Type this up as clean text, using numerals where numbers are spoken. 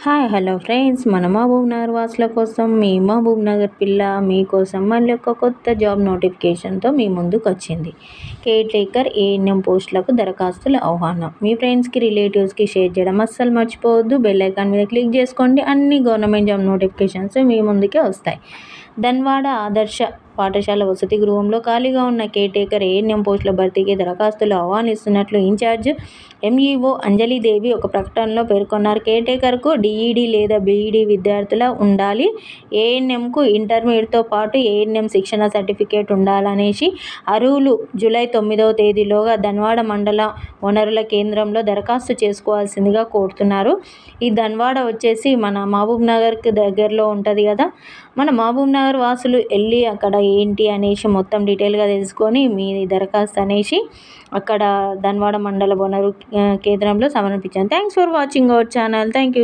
Hello friends, మన మహబూబ్నగర్ వాసుల కోసం మీ మహబూబ్నగర్ పిల్ల మీకోసం మళ్ళీ ఒక కొత్త జాబ్ నోటిఫికేషన్తో మీ ముందుకు వచ్చింది. కేర్ టేకర్ ఏఎన్ఎం పోస్టులకు దరఖాస్తుల ఆహ్వానం. మీ ఫ్రెండ్స్కి, రిలేటివ్స్కి షేర్ చేయడం అస్సలు మర్చిపోవద్దు. బెల్ ఐకాన్ మీద క్లిక్ చేసుకోండి. అన్ని గవర్నమెంట్ జాబ్ నోటిఫికేషన్స్ మీ ముందుకే వస్తాయి. ధన్వాడ ఆదర్శ పాఠశాల వసతి గృహంలో ఖాళీగా ఉన్న కేర్ టేకర్ ఏఎన్ఎం పోస్టుల భర్తీకి దరఖాస్తులు ఆహ్వానిస్తున్నట్లు ఇన్ఛార్జ్ ఎంఈఓ అంజలిదేవి ఒక ప్రకటనలో పేర్కొన్నారు. కేర్ టేకర్కు డిఈడి లేదా బీఈడి విద్యార్థుల ఉండాలి. ఏఎన్ఎంకు ఇంటర్మీడియట్తో పాటు ఏఎన్ఎం శిక్షణ సర్టిఫికేట్ ఉండాలనేసి అర్హులు జూలై 9వ తేదీలోగా ధన్వాడ మండల వనరుల కేంద్రంలో దరఖాస్తు చేసుకోవాల్సిందిగా కోరుతున్నారు. ఈ ధన్వాడ వచ్చేసి మన మహబూబ్నగర్కి దగ్గరలో ఉంటుంది కదా. మన మహబూబ్నగర్ వాసులు వెళ్ళి అక్కడ ఏంటి అనేసి మొత్తం డీటెయిల్గా తెలుసుకొని మీ దరఖాస్తు అనేసి అక్కడ ధన్వాడ మండల వనరు కేంద్రంలో సమర్పించాను. Thanks for watching our channel. Thank you.